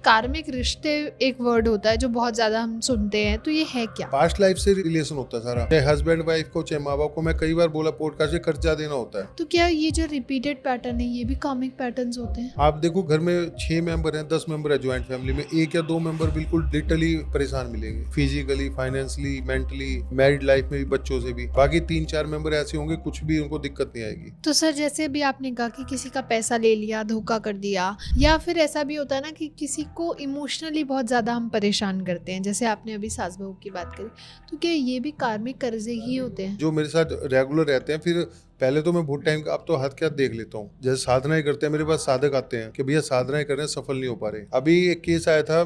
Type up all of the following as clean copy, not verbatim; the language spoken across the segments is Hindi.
कार्मिक रिश्ते एक वर्ड होता है जो बहुत ज्यादा हम सुनते हैं, तो ये है क्या? पास्ट लाइफ से रिलेशन होता है सारा, चाहे हस्बैंड वाइफ को चाहे माँ बाप को। मैं कई बार बोला पॉडकास्ट में, कर्जा देना होता है। तो क्या ये जो रिपीटेड पैटर्न है ये भी कार्मिक पैटर्न्स होते हैं? आप देखो, घर में 6 मेंबर हैं, 10 मेंबर है ज्वाइंट फैमिली में, 1 या 2 मेंबर बिल्कुल लिटरली परेशान मिलेंगे, physically, financially, mentally, married life में भी, बच्चों से भी। बाकी 3-4 मेंबर ऐसे होंगे कुछ भी उनको दिक्कत नहीं आएगी। तो सर, जैसे भी आपने कहा कि किसी का पैसा ले लिया, धोखा कर दिया, या फिर ऐसा भी होता है ना कि किसी को इमोशनली बहुत ज़्यादा हम परेशान करते हैं, जैसे आपने अभी सास बहू की बात करी, तो क्या ये भी कार्मिक कर्जे ही होते हैं? जो मेरे साथ रेगुलर रहते हैं, फिर पहले तो मैं बहुत टाइम का अब तो हाथ क्या देख लेता हूँ। जैसे साधनाएं करते हैं, मेरे पास साधक आते हैं कि भैया साधनाएं कर रहे हैं, सफल नहीं हो पा रहे। अभी एक केस आया था,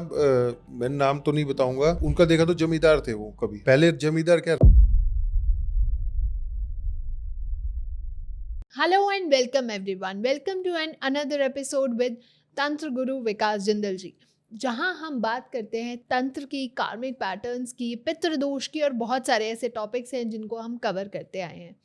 मैं नाम तो नहीं बताऊंगा, उनका देखा तो जमींदार थे वो। कभी पहले जमींदार क्या। Hello and welcome everyone, welcome to an another episode with Tantra Guru विकास जिंदल जी, जहां हम बात करते हैं तंत्र की, कार्मिक पैटर्न्स की, पितृदोष की और बहुत सारे ऐसे टॉपिक्स हैं जिनको हम कवर करते आए हैं।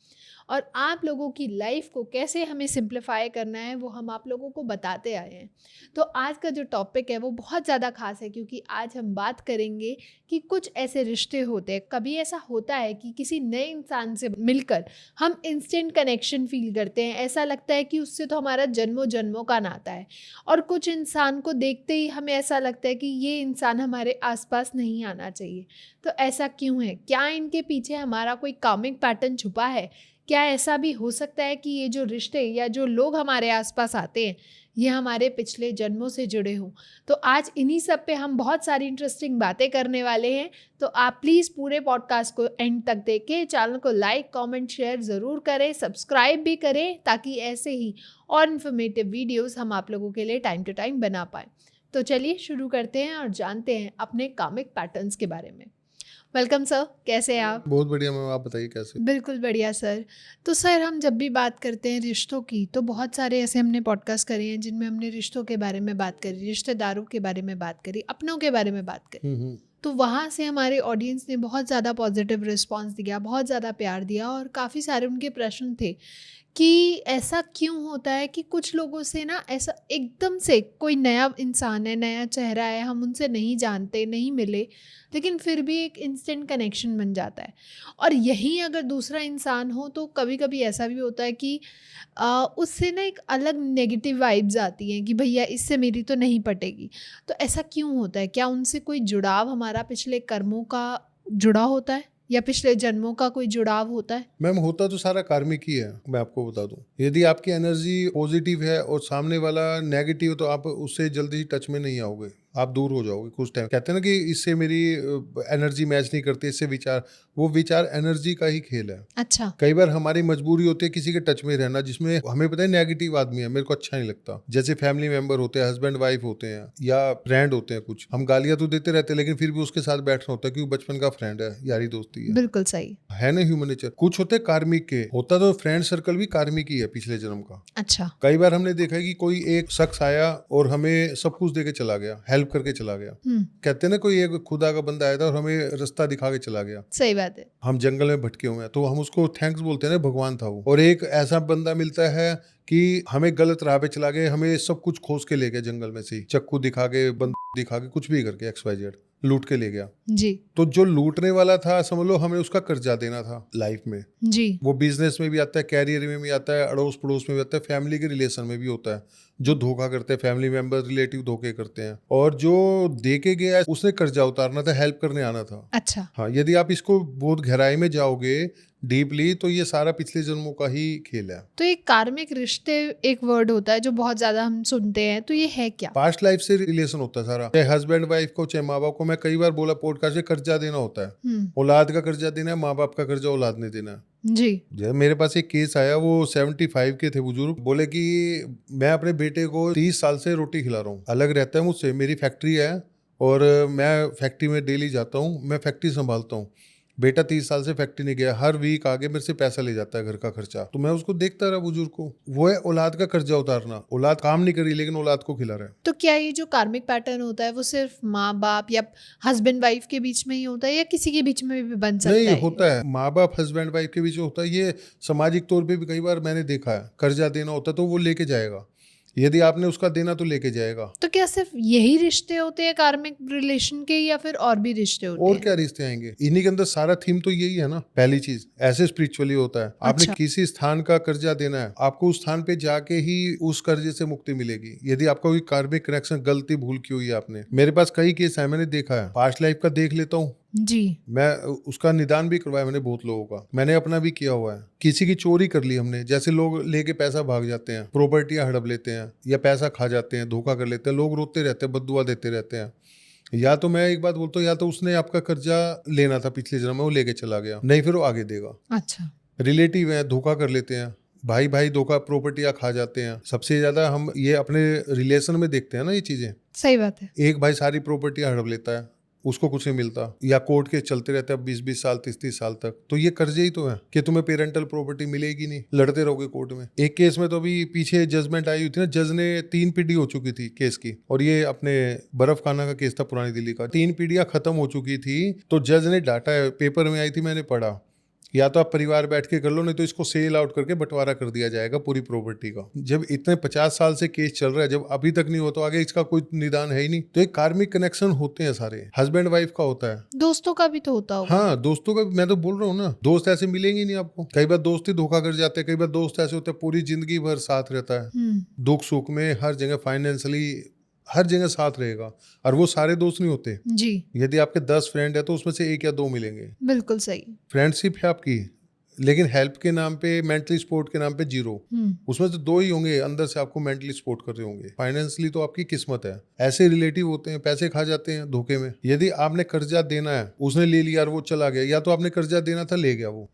और आप लोगों की लाइफ को कैसे हमें सिंप्लीफाई करना है वो हम आप लोगों को बताते आए हैं। तो आज का जो टॉपिक है वो बहुत ज़्यादा खास है, क्योंकि आज हम बात करेंगे कि कुछ ऐसे रिश्ते होते हैं, कभी ऐसा होता है कि किसी नए इंसान से मिलकर हम इंस्टेंट कनेक्शन फील करते हैं, ऐसा लगता है कि उससे तो हमारा जन्मों जन्मों का नाता है। और कुछ इंसान को देखते ही हमें ऐसा लगता है कि ये इंसान हमारे आसपास नहीं आना चाहिए। तो ऐसा क्यों है? क्या इनके पीछे हमारा कोई कार्मिक पैटर्न छुपा है? क्या ऐसा भी हो सकता है कि ये जो रिश्ते या जो लोग हमारे आसपास आते हैं ये हमारे पिछले जन्मों से जुड़े हों? तो आज इन्हीं सब पे हम बहुत सारी इंटरेस्टिंग बातें करने वाले हैं। तो आप प्लीज़ पूरे पॉडकास्ट को एंड तक देखें, चैनल को लाइक, कमेंट, शेयर ज़रूर करें, सब्सक्राइब भी करें, ताकि ऐसे ही और इन्फॉर्मेटिव वीडियोस हम आप लोगों के लिए टाइम टू टाइम बना पाएँ। तो चलिए शुरू करते हैं और जानते हैं अपने कार्मिक पैटर्न्स के बारे में। वेलकम सर, कैसे हैं आप? बहुत बढ़िया मैम, आप बताइए कैसे। बिल्कुल बढ़िया सर। तो सर, हम जब भी बात करते हैं रिश्तों की, तो बहुत सारे ऐसे हमने पॉडकास्ट करे हैं जिनमें हमने रिश्तों के बारे में बात करी, रिश्तेदारों के बारे में बात करी, अपनों के बारे में बात करी। तो वहाँ से हमारे ऑडियंस ने बहुत ज़्यादा पॉजिटिव रिस्पांस दिया, बहुत ज़्यादा प्यार दिया, और काफ़ी सारे उनके प्रश्न थे कि ऐसा क्यों होता है कि कुछ लोगों से ना ऐसा एकदम से कोई नया इंसान है, नया चेहरा है, हम उनसे नहीं जानते, नहीं मिले, लेकिन फिर भी एक इंस्टेंट कनेक्शन बन जाता है। और यहीं अगर दूसरा इंसान हो तो कभी कभी ऐसा भी होता है कि उससे ना एक अलग नेगेटिव वाइब्स आती हैं कि भैया इससे मेरी तो नहीं पटेगी। तो ऐसा क्यों होता है? क्या उनसे कोई जुड़ाव हमारा पिछले कर्मों का जुड़ा होता है, या पिछले जन्मों का कोई जुड़ाव होता है? मैम, होता तो सारा कार्मिक ही है। मैं आपको बता दूं, यदि आपकी एनर्जी पॉजिटिव है और सामने वाला नेगेटिव, तो आप उससे जल्दी टच में नहीं आओगे, आप दूर हो जाओगे कुछ टाइम। कहते हैं ना कि इससे मेरी एनर्जी मैच नहीं करती, इससे विचार, वो विचार एनर्जी का ही खेल है। अच्छा। कई बार हमारी मजबूरी होती है किसी के टच में रहना जिसमें हमें पता है नेगेटिव आदमी है, मेरे को अच्छा नहीं लगता। जैसे फैमिली मेंबर होते हैं, हस्बैंड वाइफ होते हैं, या फ्रेंड होते हैं, कुछ हम गालियां तो देते रहते हैं लेकिन फिर भी उसके साथ बैठना होता है क्योंकि बचपन का फ्रेंड है, यारी दोस्ती बिल्कुल सही है ना, ह्यूमन नेचर। कुछ होते हैं कार्मिक के, होता तो फ्रेंड सर्कल भी कार्मिक ही है पिछले जन्म का। अच्छा। कई बार हमने देखा है कि कोई एक शख्स आया और हमें सब कुछ देके चला गया, हेल्प करके चला गया। कहते हैं ना, कोई एक खुदा का बंदा आया था और हमें रास्ता दिखा के चला गया। सही बात है। हम जंगल में भटके हुए हैं तो हम उसको थैंक्स बोलते हैं ना, भगवान था वो। और एक ऐसा बंदा मिलता है कि हमें गलत राह पे चला गए, हमें सब कुछ खोज के ले गया जंगल में से, चक्कू दिखा के, बंदूक दिखा के, कुछ भी करके XYZ लूट के ले गया जी। तो जो लूटने वाला था, समझ लो हमें उसका कर्जा देना था लाइफ में। जी। वो बिजनेस में भी आता है, कैरियर में भी आता है, अड़ोस पड़ोस में भी आता है, फैमिली के रिलेशन में भी होता है। जो धोखा करते हैं, फैमिली मेंबर, रिलेटिव धोखे करते हैं। और जो दे के गया उसने कर्जा उतारना था, हेल्प करने आना था। अच्छा। हाँ, यदि आप इसको बहुत गहराई में जाओगे, डीपली, तो ये सारा पिछले जन्मों का ही खेल है। तो ये कार्मिक रिश्ते एक वर्ड होता है जो बहुत ज्यादा हम सुनते हैं, तो ये है क्या? पास्ट लाइफ से रिलेशन होता है सारा, चाहे हस्बैंड वाइफ को चाहे माँ बाप को। मैं कई बार बोला पॉडकास्ट में, कर्जा देना होता है। औलाद का कर्जा देना है, माँ बाप का कर्जा औलाद ने देना है। जी। जब मेरे पास एक केस आया, वो 75 के थे बुजुर्ग, बोले कि मैं अपने बेटे को 30 साल से रोटी खिला रहा हूँ, अलग रहता है मुझसे, मेरी फैक्ट्री है और मैं फैक्ट्री में डेली जाता हूँ, मैं फैक्ट्री संभालता हूँ। बेटा 30 साल से फैक्ट्री नहीं गया, हर वीक आगे मेरे से पैसा ले जाता है घर का खर्चा। तो मैं उसको देखता रहा बुजुर्ग को। वो है औलाद का कर्जा उतारना। औलाद काम नहीं करी लेकिन औलाद को खिला रहा है। तो क्या ये जो कार्मिक पैटर्न होता है वो सिर्फ माँ बाप या हस्बैंड वाइफ के बीच में ही होता है, या किसी के बीच में भी बन सकता है? नहीं, होता है, माँ बाप हस्बैंड वाइफ के बीच होता है। ये सामाजिक तौर पे भी कई बार मैंने देखा है, कर्जा देना होता है तो वो लेके जाएगा, यदि आपने उसका देना तो लेके जाएगा। तो क्या सिर्फ यही रिश्ते होते हैं कार्मिक रिलेशन के, या फिर और भी रिश्ते होते और हैं? क्या रिश्ते आएंगे, इन्हीं के अंदर सारा थीम तो यही है ना। पहली चीज ऐसे स्पिरिचुअली होता है, आपने अच्छा। किसी स्थान का कर्जा देना है, आपको उस स्थान पे जाके ही उस कर्जे से मुक्ति मिलेगी। यदि आपका कोई कार्मिक कनेक्शन गलती भूल की हुई है आपने, मेरे पास कई केस है, मैंने देखा है, पास्ट लाइफ का देख लेता हूँ जी। मैं, उसका निदान भी करवाया मैंने बहुत लोगों का, मैंने अपना भी किया हुआ है। किसी की चोरी कर ली हमने, जैसे लोग लेके पैसा भाग जाते हैं, प्रॉपर्टियां हड़प लेते हैं या पैसा खा जाते हैं, धोखा कर लेते हैं, लोग रोते रहते हैं, बद्दुआ देते रहते हैं। या तो मैं एक बात बोलता हूँ, या तो उसने आपका कर्जा लेना था पिछले जन्म में, वो लेके चला गया, नहीं फिर वो आगे देगा। अच्छा। रिलेटिव है, धोखा कर लेते हैं, भाई भाई धोखा, प्रॉपर्टियां खा जाते हैं। सबसे ज्यादा हम ये अपने रिलेशन में देखते हैं ना ये चीजें। सही बात है। एक भाई सारी प्रॉपर्टियां हड़प लेता है, उसको कुछ नहीं मिलता, या कोर्ट केस चलते रहते हैं 20-20 साल 30-30 साल तक, तो ये कर्जे ही तो है कि तुम्हें पेरेंटल प्रॉपर्टी मिलेगी नहीं, लड़ते रहोगे कोर्ट में। एक केस में तो अभी पीछे जजमेंट आई हुई थी ना, जज ने 3 पीढ़ी हो चुकी थी केस की, और ये अपने बर्फ खाना का केस था पुरानी दिल्ली का, 3 पीढ़ियां खत्म हो चुकी थी, तो जज ने डाटा है, पेपर में आई थी, मैंने पढ़ा, या तो आप परिवार बैठ के कर लो, नहीं तो इसको सेल आउट करके बंटवारा कर दिया जाएगा पूरी प्रॉपर्टी का। जब इतने 50 साल से केस चल रहा है, जब अभी तक नहीं हो तो आगे इसका कोई निदान है ही नहीं। तो एक कार्मिक कनेक्शन होते हैं सारे, हस्बैंड वाइफ का होता है, दोस्तों का भी तो होता होगा। हाँ दोस्तों का, मैं तो बोल रहा हूँ ना, दोस्त ऐसे मिलेंगे ही नहीं आपको। कई बार दोस्त ही धोखा कर जाते हैं, कई बार दोस्त ऐसे होते हैं पूरी जिंदगी भर साथ रहता है, दुख सुख में हर जगह, फाइनेंशियली हर जगह साथ रहेगा, और वो सारे दोस्त नहीं होते जी। यदि आपके 10 फ्रेंड है तो उसमें से 1 या 2 मिलेंगे। बिल्कुल सही। फ्रेंडशिप है आपकी, लेकिन हेल्प के नाम पे, मेंटली सपोर्ट के नाम पे 0, उसमें से 2 ही होंगे अंदर से आपको मेंटली सपोर्ट कर रहे होंगे। फाइनेंशियली तो आपकी किस्मत है। ऐसे रिलेटिव होते हैं, पैसे खा जाते हैं धोखे में। यदि आपने कर्जा देना है, उसने ले लिया और वो चला गया, या तो आपने कर्जा देना था, ले गया वो।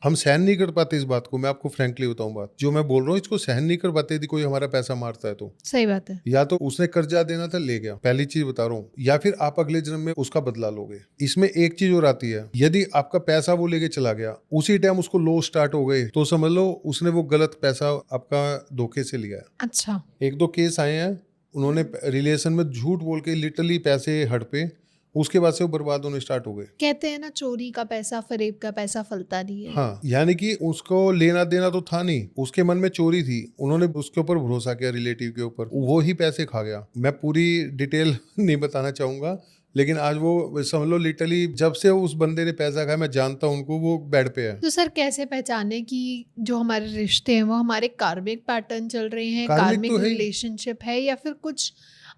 हम सहन नहीं कर पाते इस बात को, मैं आपको फ्रेंकली बताऊं बात, जो मैं बोल रहा हूँ इसको सहन नहीं कर पाते यदि कोई हमारा पैसा मारता है तो। सही बात है। या तो उसने कर्जा देना था, ले गया, पहली चीज बता रहा हूँ, या फिर आप अगले जन्म में उसका बदला लोगे। इसमें एक चीज और आती है, यदि आपका पैसा वो लेके चला गया, उसी टाइम उसको लो स्टार्ट हो गए, तो समझ लो उसने वो गलत पैसा आपका धोखे से लिया है। अच्छा। 1-2 केस आए हैं, उन्होंने रिलेशन में झूठ बोल के लिटरली पैसे हड़पे, उसके बाद से वो बर्बाद होने स्टार्ट हो गए। कहते हैं ना, चोरी का पैसा, फरेब का पैसा फलता नहीं है। हाँ, यानी कि उसको लेना देना तो था नहीं, उसके मन में चोरी थी, उन्होंने उसके ऊपर भरोसा किया, रिलेटिव के ऊपर, वो ही पैसे खा गया। मैं पूरी डिटेल नहीं बताना चाहूंगा, लेकिन आज वो समझ लो लिटरली जब से उस बंदे ने पैसा खाया, मैं जानता हूं उनको, वो बेड पे है। तो सर कैसे पहचाने कि जो हमारे रिश्ते हैं वो हमारे कार्मिक पैटर्न चल रहे हैं, कार्मिक कार्मिक तो है ही। रिलेशनशिप है, या फिर कुछ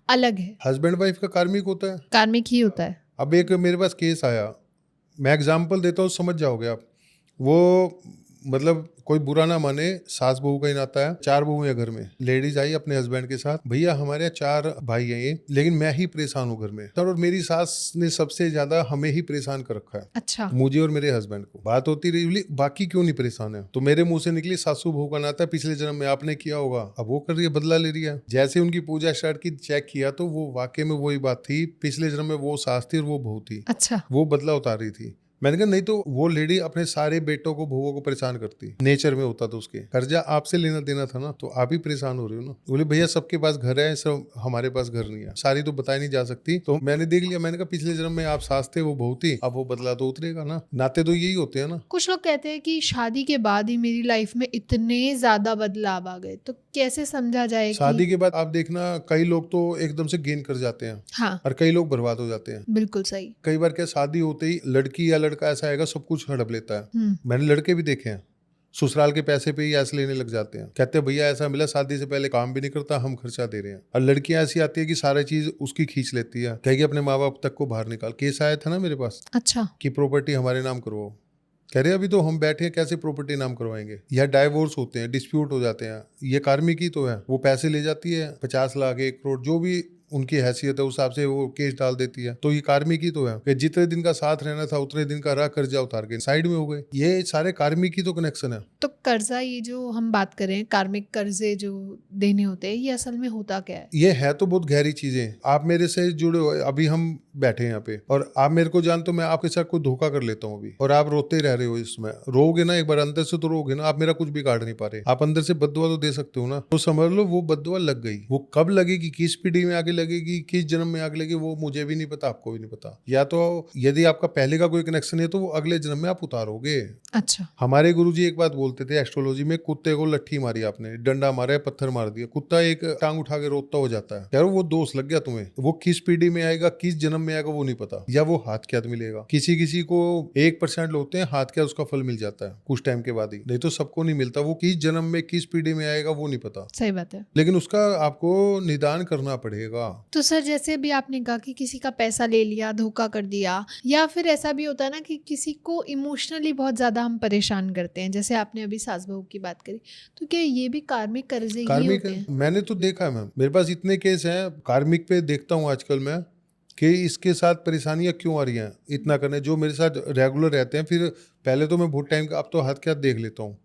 अलग है? हस्बैंड वाइफ का कार्मिक होता है। कार्मिक ही होता है। अब एक मेरे पास केस आया, मैं एग्जाम्पल देता हूँ, समझ जाओगे आप। वो मतलब कोई बुरा ना माने, सास बहू का ही नाता है, 4 बहू है घर में। लेडीज आई अपने हस्बैंड के साथ, भैया हमारे यहाँ 4 भाई हैं ये, लेकिन मैं ही परेशान हूँ घर में, और मेरी सास ने सबसे ज्यादा हमें ही परेशान कर रखा है। अच्छा। मुझे और मेरे हस्बैंड को। बात होती रही, बोली बाकी क्यों नहीं परेशान है, तो मेरे मुंह से निकली सासू बहू का नाता पिछले जन्म में आपने किया होगा, अब वो कर रही है, बदला ले रही है। जैसे उनकी पूजा स्टार्ट की, चेक किया तो वो वाकई में वही बात थी, पिछले जन्म में वो सास थी और वो बहू थी। अच्छा। वो बदला उतार रही थी। मैंने कहा नहीं तो वो लेडी अपने सारे बेटों को, बहुओं को परेशान करती, नेचर में होता तो उसके। कर्जा आपसे लेना देना था ना, तो आप ही परेशान हो रहे हो ना। बोले भैया सबके पास घर है, सब हमारे पास घर नहीं है, सारी तो बताई नहीं जा सकती। तो मैंने देख लिया, मैंने कहा पिछले जन्म में आप सास थे, वो बहू थी, अब वो बदला तो उतरेगा ना, नाते तो यही होते हैं ना। कुछ लोग कहते हैं कि शादी के बाद ही मेरी लाइफ में इतने ज्यादा बदलाव आ गए, तो कैसे समझा जाए? शादी के बाद आप देखना, कई लोग तो एकदम से गेन कर जाते हैं, हाँ, और कई लोग बर्बाद हो जाते हैं। बिल्कुल सही। कई बार क्या, शादी होते ही लड़की या लड़का ऐसा आएगा, सब कुछ हड़प लेता है। मैंने लड़के भी देखे हैं, ससुराल के पैसे पे ही ऐसे लेने लग जाते हैं, कहते हैं भैया ऐसा मिला, शादी से पहले काम भी नहीं करता, हम खर्चा दे रहे हैं। और लड़कियां ऐसी आती है कि सारी चीज उसकी खींच लेती है, कहेगी अपने माँ बाप तक को बाहर निकाल। केस आया था ना मेरे पास। अच्छा। कि प्रॉपर्टी हमारे नाम करवाओ, कह रहे अभी तो हम बैठे हैं, कैसे प्रॉपर्टी नाम करवाएंगे। या डाइवोर्स होते हैं, डिस्प्यूट हो जाते हैं, ये कार्मिक ही तो है। वो पैसे ले जाती है, 50 लाख 1 करोड़ जो भी उनकी हैसियत है उस हिसाब से वो केस डाल देती है, तो ये कार्मिक ही तो है कि जितने दिन का साथ रहना था उतने दिन का रहा, कर्जा उतार के साइड में हो गए। ये सारे कार्मिक ही तो कनेक्शन है। तो कर्जा, ये जो हम बात कर रहे हैं, कार्मिक कर्जे जो देने होते हैं, ये असल में होता क्या है? ये है तो बहुत गहरी चीजें। आप मेरे से जुड़े हो, अभी हम बैठे हैं यहाँ पे, और आप मेरे को जानते हो, मैं आपके साथ कोई धोखा कर लेता हूँ अभी, और आप रोते रह रहे हो। इसमें रोगे ना, एक बार अंदर से तो रोगे ना। आप मेरा कुछ बिगाड़ नहीं पा रहे, आप अंदर से बद्दुआ तो दे सकते हो ना, तो समझ लो वो बद्दुआ लग गई। वो कब लगेगी, किस पीढ़ी में आगे लगेगी, किस जन्म में आग लगी वो मुझे भी नहीं पता, आपको भी नहीं पता। या तो यदि आपका पहले का कोई कनेक्शन है तो वो अगले जन्म में आप उतारोगे। अच्छा। हमारे गुरुजी एक बात बोलते थे एस्ट्रोलॉजी में, कुत्ते को लट्ठी मारी आपने, डंडा मारा है, पत्थर मार दिया, कुत्ता एक टांग उठा के रोता हो जाता है, यार वो दोष लग गया तुम्हें। वो किस पीढ़ी में आएगा, किस जन्म में आएगा वो नहीं पता, या वो हाथ क्या मिलेगा। किसी किसी को 1% होते हैं हाथ क्या उसका फल मिल जाता है कुछ टाइम के बाद ही, नहीं तो सबको नहीं मिलता। वो किस जन्म में किस पीढ़ी में आएगा वो नहीं पता, सही बात है। लेकिन उसका आपको निदान करना पड़ेगा। तो सर जैसे अभी आपने कहा कि किसी का पैसा ले लिया, धोखा कर दिया, या फिर ऐसा भी होता है ना कि किसी को इमोशनली बहुत ज़्यादा हम परेशान करते हैं, जैसे आपने अभी सास बहू की बात करी, तो क्या ये भी कार्मिक कर्जे ही कार्मिक होते हैं? मैंने तो देखा है मैम, मेरे पास इतने केस हैं कार्मिक पे, देखता हूँ आजकल मैं कि इसके साथ परेशानियां क्यों आ रही हैं इतना करने, जो मेरे साथ रेगुलर रहते हैं। फिर पहले तो मैं बहुत टाइम का, अब तो हाथ क्या देख लेता हूँ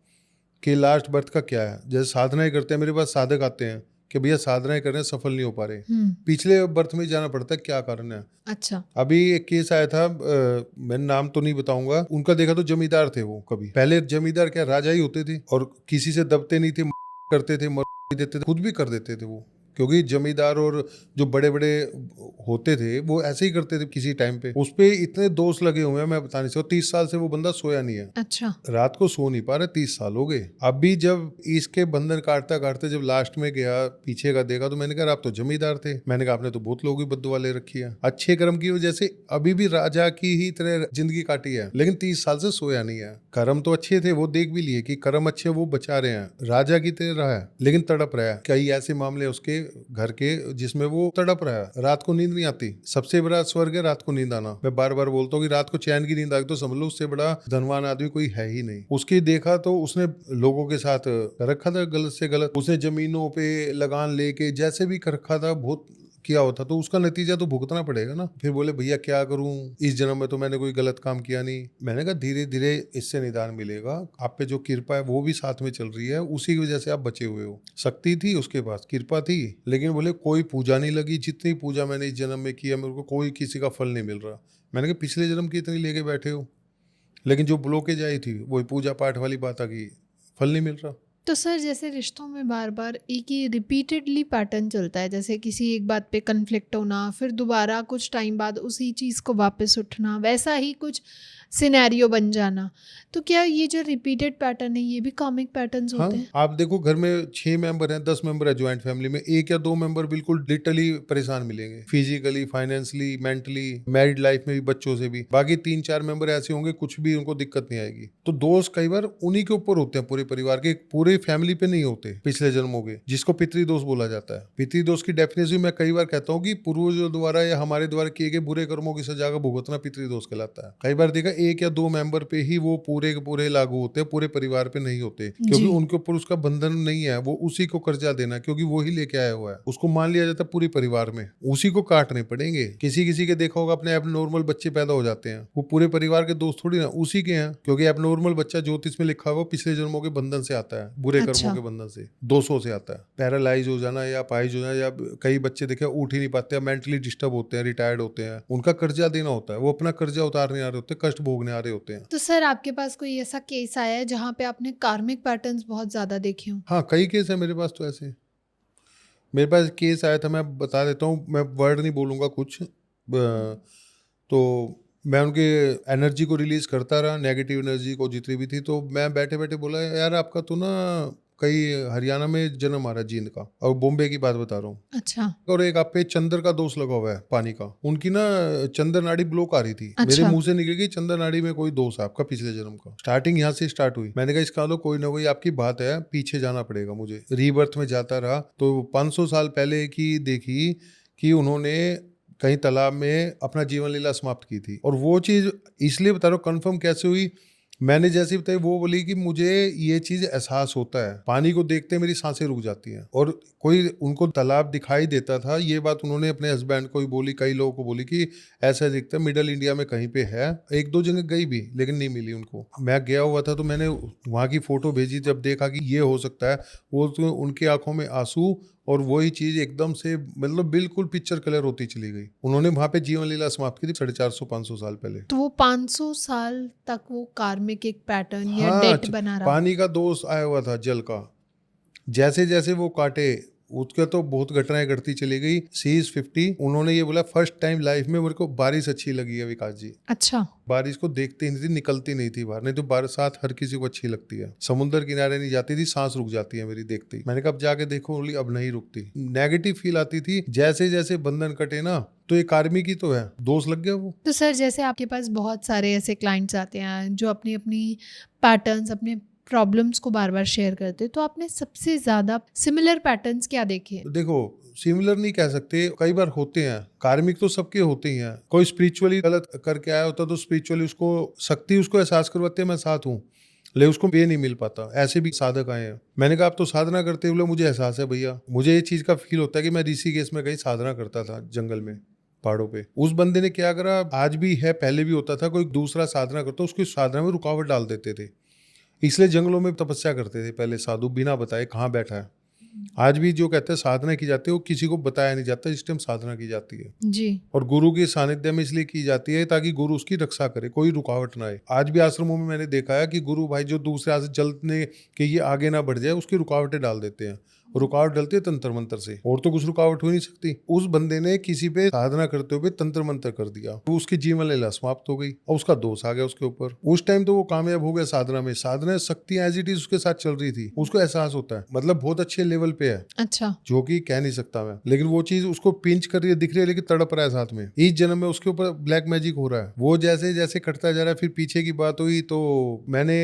कि लास्ट बर्थ का क्या है। जैसे साधनाएं करते हैं, मेरे पास साधक आते हैं कि भैया साधनाएं कर रहे हैं, सफल नहीं हो पा रहे, पिछले बर्थ में जाना पड़ता है क्या कारण है। अच्छा। अभी एक केस आया था, मैं नाम तो नहीं बताऊंगा, उनका देखा तो जमींदार थे वो। कभी पहले जमींदार क्या राजा ही होते थे, और किसी से दबते नहीं थे, करते थे, मर देते थे, खुद भी कर देते थे वो, क्योंकि जमींदार और जो बड़े बड़े होते थे वो ऐसे ही करते थे। किसी टाइम पे उस पे इतने दोष लगे हुए हैं मैं बता नहीं सकता। 30 साल से वो बंदा सोया नहीं है, अच्छा। रात को सो नहीं पा रहा, 30 साल हो गए। अभी जब इसके बंधन काटता काटते जब लास्ट में गया, पीछे का देखा, तो मैंने कहा आप तो जमींदार थे। मैंने कहा आपने तो बहुत लोगों की बद्दुआ ले रखी है, अच्छे कर्म की वजह से अभी भी राजा की ही तरह जिंदगी काटी है, लेकिन 30 साल से सोया नहीं है। कर्म तो अच्छे थे, वो देख भी लिए कि कर्म अच्छे, वो बचा रहे हैं, राजा की तरह रहा है, लेकिन तड़प रहा है। कई ऐसे मामले उसके घर के जिसमें वो तड़प रहा है, रात को नींद नहीं आती। सबसे बड़ा स्वर्ग है रात को नींद आना। मैं बार बार बोलता हूँ कि रात को चैन की नींद आ गई तो समझ लो उससे बड़ा धनवान आदमी कोई है ही नहीं। उसकी देखा तो उसने लोगों के साथ कर रखा था गलत से गलत, उसने जमीनों पे लगान लेके जैसे भी कर रखा था, बहुत किया होता, तो उसका नतीजा तो भुगतना पड़ेगा ना। फिर बोले भैया क्या करूं, इस जन्म में तो मैंने कोई गलत काम किया नहीं। मैंने कहा धीरे धीरे इससे निदान मिलेगा, आप पे जो कृपा है वो भी साथ में चल रही है, उसी की वजह से आप बचे हुए हो। शक्ति थी उसके पास, कृपा थी, लेकिन बोले कोई पूजा नहीं लगी, जितनी पूजा मैंने इस जन्म में किया मेरे को कोई किसी का फल नहीं मिल रहा। मैंने कहा पिछले जन्म की इतनी लेके बैठे हो, लेकिन जो ब्लॉकेज आई थी वही पूजा पाठ वाली बात आ गई, फल नहीं मिल रहा। तो सर जैसे रिश्तों में बार बार एक ही रिपीटेडली पैटर्न चलता है, जैसे किसी एक बात पे कन्फ्लिक्ट होना, फिर दोबारा कुछ टाइम बाद उसी चीज़ को वापस उठना, वैसा ही कुछ सिनेरियो बन जाना, तो क्या ये जो रिपीटेड पैटर्न है ये भी कार्मिक पैटर्न्स हाँ, होते हैं? आप देखो घर में 6 मेंबर हैं, 10 मेंबर है ज्वाइंट फैमिली में, एक या दो मेंबर बिल्कुल लिटरली परेशान मिलेंगे, physically, financially, mentally, married life में भी, बच्चों से भी। बाकी 3-4 मेंबर ऐसे होंगे कुछ भी उनको दिक्कत नहीं आएगी। तो दोष कई बार उन्हीं के ऊपर होते हैं, पूरे परिवार के, पूरे फैमिली पे नहीं होते, पिछले जन्मों के, जिसको पितृदोष बोला जाता है। पितृदोष की डेफिनेशन मैं कई बार कहता हूँ कि पूर्वजों द्वारा या हमारे द्वारा किए गए बुरे कर्मों की सजा का भुगतना पितृदोष कहलाता है। कई बार देखा एक या दो मेंबर पे ही वो पूरे के पूरे लागू होते हैं, पूरे परिवार पे नहीं होते, क्योंकि उनके ऊपर उसका बंधन नहीं है, वो उसी को कर्जा देना, क्योंकि वो ही लेके आया हुआ है, उसको मान लिया जाता है पूरे परिवार में, उसी को काटने पड़ेंगे। किसी किसी के देखा होगा अपने एबनॉर्मल बच्चे पैदा हो जाते हैं, वो पूरे परिवार के दोस्त थोड़ी ना, उसी के हैं, क्योंकि एबनॉर्मल बच्चा ज्योतिष में लिखा हुआ पिछले जन्मों के बंधन से आता है, बुरे कर्मों के बंधन से, दोषों से आता है। पैरालाइज हो जाना या पाइज हो जाना, या कई बच्चे देखे उठ ही नहीं पाते, मेंटली डिस्टर्ब होते हैं, रिटायर्ड होते हैं, उनका कर्जा देना होता है, वो अपना कर्जा उतारने आ रहे होते हैं, कष्ट भोगने आ रहे होते हैं। तो सर आपके पास कोई ऐसा केस आया है जहाँ पे आपने कार्मिक पैटर्न्स बहुत ज़्यादा देखे हों? हाँ, कई केस है मेरे पास तो ऐसे। मेरे पास केस आया था, मैं बता देता हूँ, मैं वर्ड नहीं बोलूँगा कुछ, तो मैं उनके एनर्जी को रिलीज करता रहा, नेगेटिव एनर्जी को जितनी भी थी। तो मैं बैठे बैठे बोला यार आपका तो ना कई हरियाणा में जन्म आ रहा है, जींद का, और बॉम्बे की बात बता रहा हूँ। अच्छा। और एक आप पे चंद्र का दोष लगा हुआ है, पानी का, उनकी ना चंद्र नाड़ी ब्लॉक आ रही थी। अच्छा। मेरे मुंह से निकल गई चंद्र नाड़ी में कोई दोष है आपका पिछले जन्म का। स्टार्टिंग यहाँ से स्टार्ट हुई। मैंने कहा इसका तो कोई ना कोई आपकी बात है, पीछे जाना पड़ेगा मुझे। रीबर्थ में जाता रहा तो 500 साल पहले की देखी कि उन्होंने कहीं तालाब में अपना जीवन लीला समाप्त की थी। और वो चीज़ इसलिए बता रहा हूँ कंफर्म कैसे हुई, मैंने जैसे बताई वो बोली कि मुझे ये चीज़ एहसास होता है, पानी को देखते मेरी सांसें रुक जाती हैं। और कोई उनको तालाब दिखाई देता था, ये बात उन्होंने अपने हस्बैंड को भी बोली, कई लोगों को बोली कि ऐसा दिखता है, मिडल इंडिया में कहीं पे है। एक दो जगह गई भी लेकिन नहीं मिली उनको। मैं गया हुआ था तो मैंने वहाँ की फ़ोटो भेजी, जब देखा कि ये हो सकता है, वो तो उनकी आंखों में आंसू, और वही चीज़ एकदम से मतलब बिल्कुल पिक्चर कलर होती चली गई। उन्होंने वहाँ पे जीवन लीला समाप्त की थी 450-500 साल पहले। तो वो 500 साल तक वो कार्मिक एक पैटर्न या हाँ, डेट बना रहा? पानी का दोष आया हुआ था, जल का। जैसे जैसे वो काटे उसका तो बहुत घटनाएं घटती चली गई। सी इज 50, उन्होंने ये बोला फर्स्ट टाइम लाइफ में मेरे को बारिश अच्छी लगी है विकास जी। अच्छा। बारिश को देखते ही नहीं थी, निकलती नहीं थी बाहर, नहीं तो बरसात हर किसी को अच्छी लगती है। समुद्र किनारे नहीं जाती थी, सांस रुक जाती है मेरी देखते ही। मैंने कहा अब जाके देखो, बोली अब नहीं रुकती। नेगेटिव फील आती थी। जैसे जैसे बंधन कटे ना, तो एक आर्मी की तो है, दोस्त लग गया वो। तो सर जैसे आपके पास बहुत सारे ऐसे क्लाइंट्स आते हैं जो अपनी अपनी पैटर्न्स, अपने प्रॉब्लम्स को बार बार शेयर करते हैं, तो आपने सबसे ज़्यादा सिमिलर पैटर्न्स क्या देखे हैं? देखो सिमिलर नहीं कह सकते, कई बार होते हैं, कार्मिक तो सबके होते ही हैं। कोई स्पिरिचुअली गलत करके आया होता तो स्पिरिचुअली उसको शक्ति उसको एहसास करवाते हैं मैं साथ हूँ, लेकिन उसको ये नहीं मिल पाता। ऐसे भी साधक आए हैं। मैंने कहा आप तो साधना करते हुए, मुझे एहसास है भैया, मुझे ये चीज का फील होता है कि मैं ऋषिकेश में कहीं साधना करता था जंगल में, पहाड़ों पे। उस बंदे ने क्या करा, आज भी है, पहले भी होता था, कोई दूसरा साधना करता उसकी साधना में रुकावट डाल देते थे। इसलिए जंगलों में तपस्या करते थे पहले साधु, बिना बताए कहाँ बैठा है। आज भी जो कहते हैं साधना की जाती है, वो किसी को बताया नहीं जाता इस टाइम साधना की जाती है जी। और गुरु के सानिध्य में इसलिए की जाती है ताकि गुरु उसकी रक्षा करे, कोई रुकावट ना आए। आज भी आश्रमों में मैंने देखा है कि गुरु भाई जो दूसरे से चलने के ये आगे ना बढ़ जाए, उसकी रुकावटें डाल देते हैं। रुकावट डलती है तंत्र मंत्र से, और तो कुछ रुकावट हो नहीं सकती। उस बंदे ने किसी पे साधना करते हुए तंत्र मंत्र कर दिया, तो उसकी जीवन लीला समाप्त हो गई और उसका दोष आ गया उसके ऊपर। उस टाइम तो वो कामयाब हो गया साधना में, साधना शक्ति एज इट इज उसके साथ चल रही थी, उसको एहसास होता है, मतलब बहुत अच्छे लेवल पे है। अच्छा। जो कि कह नहीं सकता मैं, लेकिन वो चीज उसको पिंच कर रही है, दिख रही है, लेकिन तड़प रहा है साथ में। इस जन्म में उसके ऊपर ब्लैक मैजिक हो रहा है। वो जैसे जैसे कटता जा रहा है, फिर पीछे की बात हुई तो मैंने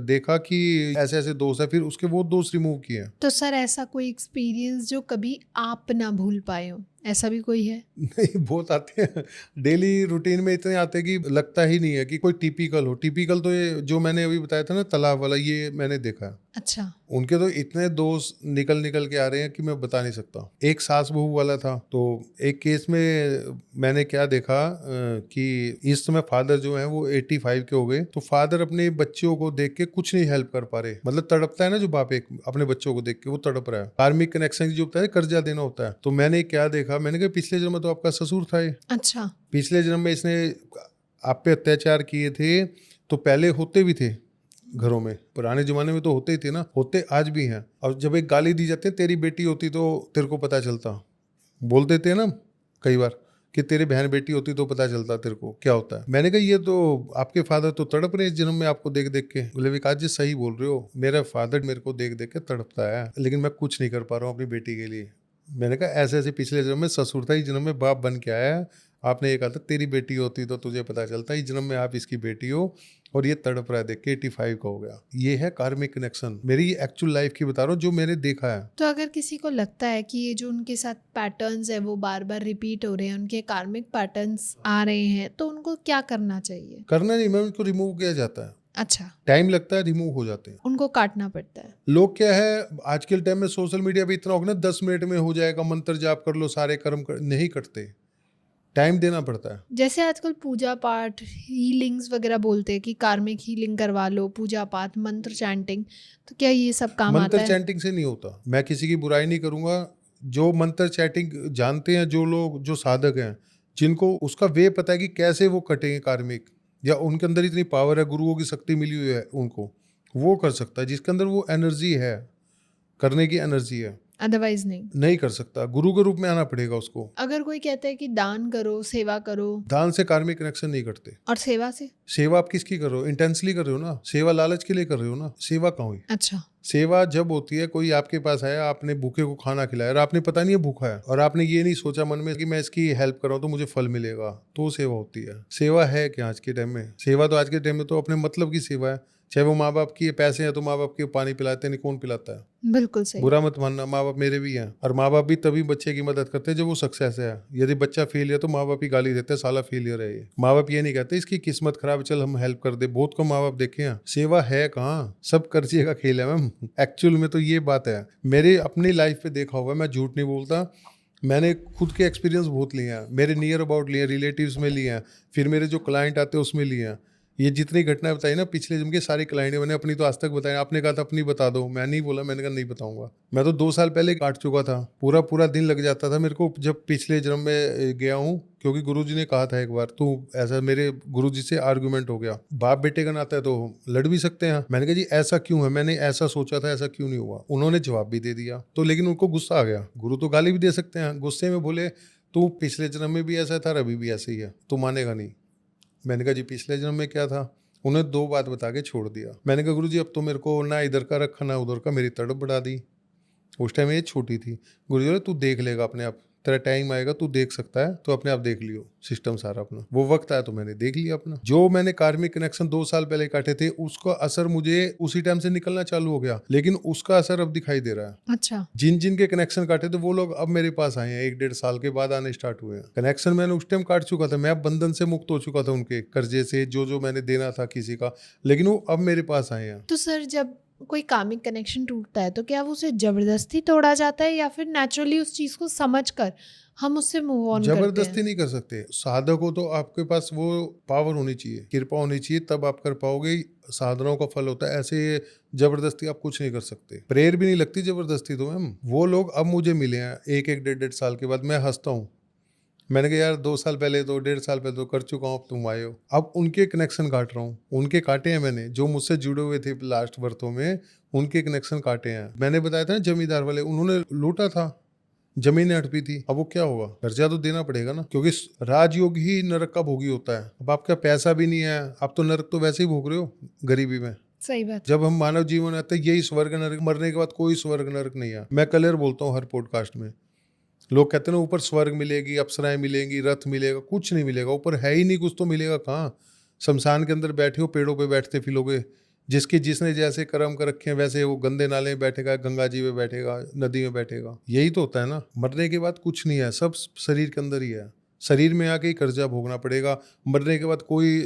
देखा कि ऐसे ऐसे दोष है, फिर उसके वो दोष रिमूव किए। तो सर ऐसा कोई एक्सपीरियंस जो कभी आप ना भूल पाए हो, ऐसा भी कोई है? नहीं, बहुत आते हैं डेली रूटीन में, इतने आते हैं कि लगता ही नहीं है कि कोई टिपिकल हो। टिपिकल तो ये जो मैंने अभी बताया था ना तालाब वाला, ये मैंने देखा है। अच्छा। उनके तो इतने दोस्त निकल के आ रहे हैं कि मैं बता नहीं सकता। एक सास बहू वाला था, तो एक केस में मैंने क्या देखा कि इस समय फादर जो है वो 85 के हो गए, तो फादर अपने बच्चों को देख के कुछ नहीं हेल्प कर पा रहे। मतलब तड़पता है ना जो बाप एक अपने बच्चों को देख के, वो तड़प रहा है। कार्मिक कनेक्शन जो होता है, कर्जा देना होता है। तो मैंने क्या देखा, मैंने कहा पिछले जन्म में तो आपका ससुर था ये। अच्छा। पिछले जन्म में इसने आप पे अत्याचार किए थे, तो पहले होते भी थे घरों में, पुराने जमाने में तो होते ही थे ना, होते आज भी हैं। और जब एक गाली दी जाती है, तेरी बेटी होती तो तेरे को पता चलता, बोल देते हैं ना कई बार कि तेरी बहन बेटी होती तो पता चलता तेरे को क्या होता है। मैंने कहा ये तो आपके फादर तो तड़प रहे इस जन्म में आपको देख देख के। बोले विकास जी सही बोल रहे हो, मेरा फादर मेरे को देख देख के तड़पता है, लेकिन मैं कुछ नहीं कर पा रहा हूँ अपनी बेटी के लिए। मैंने कहा ऐसे ऐसे पिछले जन्म में ससुर था, इस जन्म में बाप बन के आया है। आपने ये कहा था तेरी बेटी होती तो तुझे पता चलता, इस जन्म में आप इसकी बेटी हो और ये तड़प रहा है देख के, 85 का हो गया। ये है कार्मिक कनेक्शन, मेरी एक्चुअल लाइफ की बता रहा हूँ जो मैंने देखा है। तो अगर किसी को लगता है कि ये जो उनके साथ पैटर्न्स है वो बार बार रिपीट हो रहे हैं, उनके कार्मिक पैटर्न्स आ रहे हैं, तो उनको क्या करना चाहिए? करना नहीं, मैं उनको रिमूव किया जाता है। अच्छा। टाइम लगता है, रिमूव हो जाते हैं। उनको काटना पड़ता है। लोग क्या है आज के टाइम में सोशल मीडिया पे इतना हो गया ना, 10 मिनट में हो जाएगा, मंत्र जाप कर लो, सारे कर्म कर, नहीं करते, टाइम देना पड़ता है। जैसे आजकल पूजा पाठ, हीलिंग्स वगैरह बोलते हैं कि कार्मिक हीलिंग करवा लो, पूजा पाठ, मंत्र चैंटिंग, तो क्या ये सब काम आता मंत्र है? चैंटिंग से नहीं होता, मैं किसी की बुराई नहीं करूंगा। जो मंत्र चैंटिंग जानते हैं, जो लोग जो साधक हैं, जिनको उसका वे पता है कि कैसे वो कटेंगे कार्मिक, या उनके अंदर इतनी पावर है, गुरुओं की शक्ति मिली हुई है उनको, वो कर सकता है। जिसके अंदर वो एनर्जी है, करने की एनर्जी है, अदरवाइज नहीं कर सकता। गुरु के रूप में आना पड़ेगा उसको। अगर कोई कहता है कि दान करो, सेवा करो, दान से कार्मिक कनेक्शन नहीं करते। और सेवा से? सेवा आप किसकी कर रहे हो? इंटेंसली कर रहे हो ना, सेवा लालच के लिए कर रहे हो ना, सेवा कहाँ हुई? अच्छा। सेवा जब होती है, कोई आपके पास आया, आपने भूखे को खाना खिलाया और आपने पता नहीं है भूखा है, और आपने ये नहीं सोचा मन में कि मैं इसकी हेल्प कर रहा हूँ तो मुझे फल मिलेगा, तो सेवा होती है। सेवा है क्या आज के टाइम में? सेवा तो आज के टाइम में तो अपने मतलब की सेवा है। चाहे वो माँ बाप की पैसे हैं तो माँ बाप के पानी पिलाते नहीं, कौन पिलाता है? बिल्कुल सही। बुरा मत मानना, माँ बाप मेरे भी हैं, और माँ बाप भी तभी बच्चे की मदद करते हैं जब वो सक्सेस है। यदि बच्चा फेल है तो माँ बाप ही गाली देते हैं, साला फेलियर है ये। माँ बाप ये नहीं कहते इसकी किस्मत खराब है, चल हम हेल्प कर दे। बहुत कम माँ बाप देखे हैं। सेवा है कहाँ, सब कर्जे का खेल है मैम। एक्चुअल में तो ये बात है, मेरी अपनी लाइफ पे देखा हुआ, मैं झूठ नहीं बोलता। मैंने खुद के एक्सपीरियंस बहुत लिए हैं, मेरे नियर अबाउट लिए हैं, रिलेटिव्स में लिए हैं, फिर मेरे जो क्लाइंट आते हैं उसमें लिए हैं। ये जितनी घटनाएं बताई ना पिछले जन्म के, सारी क्लाइंट मैंने अपनी तो आज तक बताई। आपने कहा था अपनी बता दो, मैं नहीं बोला, मैंने कहा नहीं बताऊंगा। मैं तो 2 साल पहले काट चुका था, पूरा पूरा दिन लग जाता था मेरे को जब पिछले जन्म में गया हूँ, क्योंकि गुरुजी ने कहा था एक बार, तू ऐसा, मेरे गुरुजी से आर्गुमेंट हो गया, बाप बेटे का नाता है तो लड़ भी सकते हैं। मैंने कहा जी ऐसा क्यों है, मैंने ऐसा सोचा था, ऐसा क्यों नहीं हुआ। उन्होंने जवाब भी दे दिया, तो लेकिन उनको गुस्सा आ गया। गुरु तो गाली भी दे सकते हैं, गुस्से में बोले तू पिछले जन्म में भी ऐसा था, अभी भी ऐसे ही है, तू मानेगा नहीं। मैंने कहा जी पिछले जन्म में क्या था। उन्हें 2 बात बता के छोड़ दिया। मैंने कहा गुरुजी अब तो मेरे को ना इधर का रखा ना उधर का, मेरी तड़प बढ़ा दी। उस टाइम ये छोटी थी। गुरुजी बोले तू देख लेगा अपने आप, तेरा टाइम आएगा, तू देख सकता है तो अपने आप देख लियो सिस्टम सारा अपना। वो वक्त आया तो मैंने देख लिया अपना। जो मैंने कार्मिक कनेक्शन 2 साल पहले काटे थे, उसका असर मुझे उसी टाइम से निकलना चालू हो गया, लेकिन उसका असर अब दिखाई दे रहा है। अच्छा। जिन जिन के कनेक्शन काटे थे वो लोग अब मेरे पास आए हैं, 1-1.5 साल के बाद आने स्टार्ट हुए हैं। कनेक्शन मैंने उस टाइम काट चुका था, मैं अब बंधन से मुक्त हो चुका था, उनके कर्जे से, जो जो मैंने देना था किसी का, लेकिन वो अब मेरे पास आए हैं। तो सर जब कोई कामिक कनेक्शन टूटता है तो क्या वो उसे जबरदस्ती तोड़ा जाता है या फिर नेचुरली उस चीज को समझकर हम उससे मूव ऑन करते जबरदस्ती हैं? नहीं कर सकते। साधक हो तो आपके पास वो पावर होनी चाहिए, कृपा होनी चाहिए, तब आप कर पाओगे। साधनाओं का फल होता है, ऐसे जबरदस्ती आप कुछ नहीं कर सकते। प्रेयर भी नहीं लगती जबरदस्ती तो मैम। वो लोग अब मुझे मिले हैं 1-1, 1.5 साल के बाद। मैं हंसता हूँ, मैंने कहा यार 2 साल पहले तो, 1.5 साल पहले तो कर चुका हूँ, अब तुम आए हो। अब उनके कनेक्शन काट रहा हूँ, उनके काटे हैं मैंने, जो मुझसे जुड़े हुए थे लास्ट बर्थों में, उनके कनेक्शन काटे हैं। मैंने बताया था ना जमींदार वाले, उन्होंने लूटा था, जमीनें हड़पी थी। अब वो क्या होगा, कर्जा तो देना पड़ेगा ना, क्योंकि राजयोग ही नरक का भोगी होता है। अब आपका पैसा भी नहीं है, आप तो नरक तो वैसे ही भोग रहे हो गरीबी में। सही बात। जब हम मानव जीवन आते हैं यही स्वर्ग नरक, मरने के बाद कोई स्वर्ग नरक नहीं है। मैं क्लियर बोलता हूँ हर पॉडकास्ट में। लोग कहते हैं ना ऊपर स्वर्ग मिलेगी, अप्सराएं मिलेंगी, रथ मिलेगा, कुछ नहीं मिलेगा। ऊपर है ही नहीं कुछ, तो मिलेगा कहाँ। शमशान के अंदर बैठे हो, पेड़ों पे बैठते फिरोगे। जिसने जैसे कर्म कर रखे हैं वैसे वो गंदे नाले में बैठेगा, गंगा जी में बैठेगा, नदी में बैठेगा। यही तो होता है ना। मरने के बाद कुछ नहीं है, सब शरीर के अंदर ही है। शरीर में आके ही कर्जा भोगना पड़ेगा। मरने के बाद कोई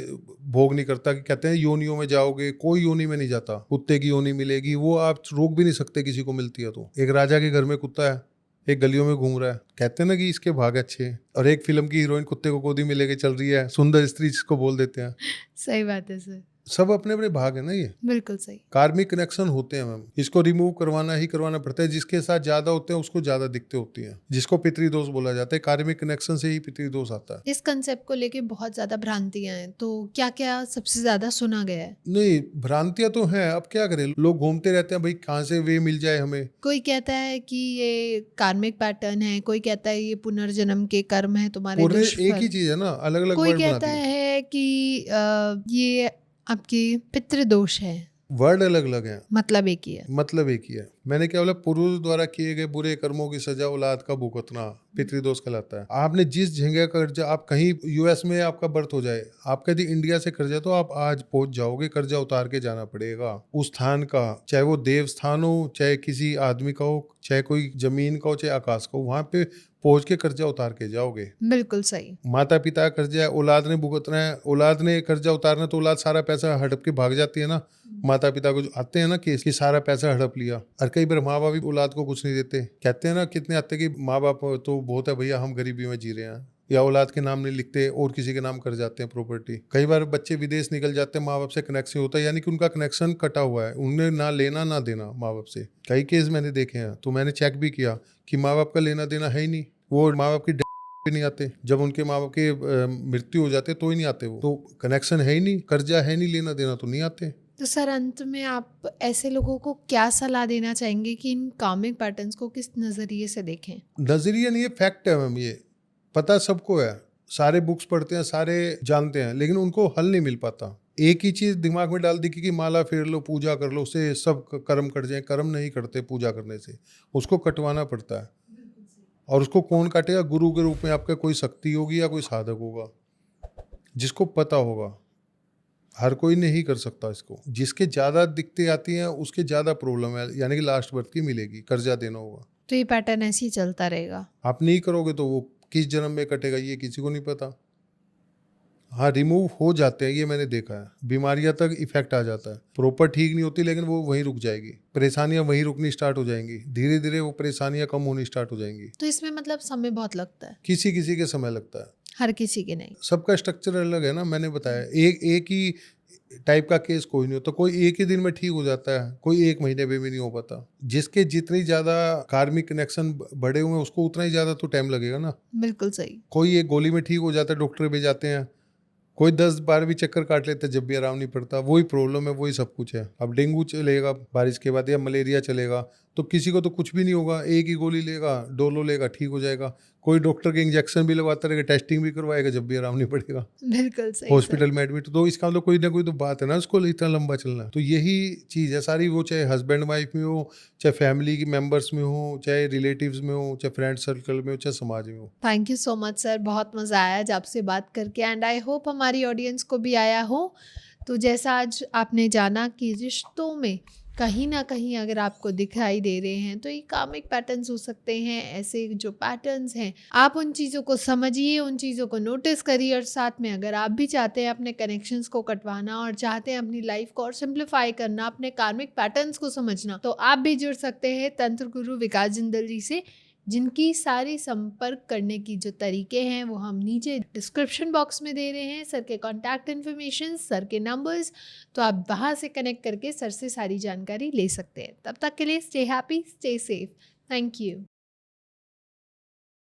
भोग नहीं करता। कि कहते हैं योनियों में जाओगे, कोई योनि में नहीं जाता। कुत्ते की योनि मिलेगी, वो आप रोक भी नहीं सकते, किसी को मिलती है तो। एक राजा के घर में कुत्ता है, एक गलियों में घूम रहा है, कहते हैं ना कि इसके भाग अच्छे हैं। और एक फिल्म की हीरोइन कुत्ते को गोदी में लेके चल रही है, सुंदर स्त्री जिसको बोल देते हैं। सही बात है सर। सब अपने अपने भाग है ना। ये बिल्कुल सही। कार्मिक कनेक्शन होते हैं मैम, इसको रिमूव करवाना ही करवाना पड़ता है। जिसके साथ ज्यादा होते हैं उसको ज्यादा दिक्कतें होती हैं, जिसको पितृदोष बोला जाता है। कार्मिक कनेक्शन से ही पितृदोष आता है। इस कंसेप्ट को लेके बहुत ज्यादा भ्रांतियां हैं, तो क्या क्या सबसे ज्यादा सुना गया है? नहीं, भ्रांतियां तो हैं, अब क्या करें। लोग घूमते रहते हैं भाई, कहाँ से वे मिल जाए हमें। कोई कहता है कि ये कार्मिक पैटर्न है, कोई कहता है ये पुनर्जन्म के कर्म है तुम्हारे पूरे एक ही दुष्फल। चीज है ना, अलग अलग कोई वर्ड कहता बनाती है। है कि ये आपके पितृदोष है। वर्ड अलग अलग हैं, मतलब एक ही है। मतलब एक ही है। मैंने क्या बोला, पूर्वज द्वारा किए गए बुरे कर्मों की सजा औलाद का भुगतना पितृदोष कहलाता है। आपने जिस जगह का कर्जा, आप कहीं यूएस में आपका बर्थ हो जाए, आपका यदि इंडिया से कर्जा, तो आप आज पहुंच जाओगे, कर्जा उतार के जाना पड़ेगा उस स्थान का। चाहे वो देव स्थान हो, चाहे किसी आदमी का हो, चाहे कोई जमीन का हो, चाहे आकाश का हो, वहां पे पहुंच के कर्जा उतार के जाओगे। बिल्कुल सही। माता पिता का कर्जा है, औलाद ने भुगतना है, औलाद ने कर्जा उतारना, तो औलाद सारा पैसा हड़प के भाग जाती है ना। माता पिता को जो आते हैं ना केस कि सारा पैसा हड़प लिया। और कई बार माँ बाप भी औलाद को कुछ नहीं देते। कहते हैं ना कितने आते हैं कि माँ बाप तो बहुत है भैया, हम गरीबी में जी रहे हैं, या औलाद के नाम नहीं लिखते और किसी के नाम कर जाते हैं प्रॉपर्टी। कई बार बच्चे विदेश निकल जाते हैं, माँ बाप से कनेक्शन होता है, यानी कि उनका कनेक्शन कटा हुआ है, उन्हें ना लेना ना देना माँ बाप से। कई केस मैंने देखे हैं, तो मैंने चेक भी किया कि माँ बाप का लेना देना है ही नहीं। वो माँ बाप की भी नहीं आते, जब उनके माँ बाप की मृत्यु हो जाते तो ही नहीं आते। वो तो कनेक्शन है ही नहीं, कर्जा है नहीं, लेना देना तो नहीं आते। तो सर अंत में आप ऐसे लोगों को क्या सलाह देना चाहेंगे कि इन कार्मिक पैटर्न्स को किस नज़रिए से देखें? नजरिया नहीं, ये फैक्ट है मैम। ये पता सबको है, सारे बुक्स पढ़ते हैं, सारे जानते हैं, लेकिन उनको हल नहीं मिल पाता। एक ही चीज दिमाग में डाल दी कि माला फेर लो, पूजा कर लो, उससे सब कर्म कट जाए। कर्म नहीं करते पूजा करने से, उसको कटवाना पड़ता है। और उसको कौन काटेगा? गुरु के रूप में आपका कोई शक्ति होगी या कोई साधक होगा, जिसको पता होगा। हर कोई नहीं कर सकता इसको। जिसके ज्यादा दिक्कतें आती हैं उसके ज्यादा प्रॉब्लम है, यानी कि लास्ट बर्थ की मिलेगी, कर्जा देना होगा। तो ये पैटर्न ऐसे ही चलता रहेगा। आप नहीं करोगे तो वो किस जन्म में कटेगा ये किसी को नहीं पता। हाँ, रिमूव हो जाते हैं, ये मैंने देखा है। बीमारियां तक इफेक्ट आ जाता है, प्रॉपर ठीक नहीं होती, लेकिन वो वहीं रुक जाएगी। परेशानियां वहीं रुकनी स्टार्ट हो जाएंगी, धीरे धीरे वो परेशानियां कम होनी स्टार्ट हो जाएंगी। तो इसमें मतलब समय बहुत लगता है? किसी किसी के समय लगता है, हर किसी के नहीं। सबका स्ट्रक्चर अलग है ना। मैंने बताया एक ही टाइप का केस कोई नहीं होता। कोई एक ही दिन में ठीक हो जाता है, कोई 1 महीने में भी नहीं हो पाता। जिसके जितनी ज़्यादा कार्मिक कनेक्शन बड़े हुए हैं, उसको उतना ही ज़्यादा तो टाइम लगेगा ना। बिल्कुल सही। कोई एक गोली में ठीक हो जाता है, डॉक्टर पे जाते हैं। कोई 10 बार भी चक्कर काट लेता है, जब भी आराम नहीं पड़ता। वही प्रॉब्लम है, वही सब कुछ है। अब डेंगू चलेगा बारिश के बाद, या मलेरिया चलेगा, तो किसी को तो कुछ भी नहीं होगा। एक ही गोली लेगा, डोलो लेगा, ठीक हो जाएगा। कोई डॉक्टर के इंजेक्शन भी लगवाता रहेगा, टेस्टिंग भी करवाएगा, जब भी आराम नहीं पड़ेगा। बिल्कुल सही सर। हॉस्पिटल में एडमिट, तो इसका मतलब कोई ना कोई तो बात है ना, उसको इतना लंबा चलना है। तो यही चीज़ है सारी, वो चाहे हस्बैंड वाइफ में हो, चाहे फैमिली की मेंबर्स में हो, चाहे रिलेटिव्स में हो, चाहे फ्रेंड सर्कल में हो, चाहे समाज में हो। Thank you so much sir, बहुत मज़ा आया आज आपसे बात करके एंड आई होप हमारी ऑडियंस को भी आया हो। तो जैसा आज आपने जाना कि रिश्तों में कहीं ना कहीं अगर आपको दिखाई दे रहे हैं तो ये कामिक पैटर्न्स हो सकते हैं। ऐसे जो पैटर्न्स हैं, आप उन चीज़ों को समझिए, उन चीज़ों को नोटिस करिए, और साथ में अगर आप भी चाहते हैं अपने कनेक्शंस को कटवाना और चाहते हैं अपनी लाइफ को और सिंप्लीफाई करना, अपने कार्मिक पैटर्न्स को समझना, तो आप भी जुड़ सकते हैं तंत्र गुरु विकास जिंदल जी से, जिनकी सारी संपर्क करने की जो तरीके हैं वो हम नीचे डिस्क्रिप्शन बॉक्स में दे रहे हैं। सर के कॉन्टैक्ट इन्फॉर्मेशन, सर के नंबर्स, तो आप वहाँ से कनेक्ट करके सर से सारी जानकारी ले सकते हैं। तब तक के लिए stay happy, stay safe. Thank you.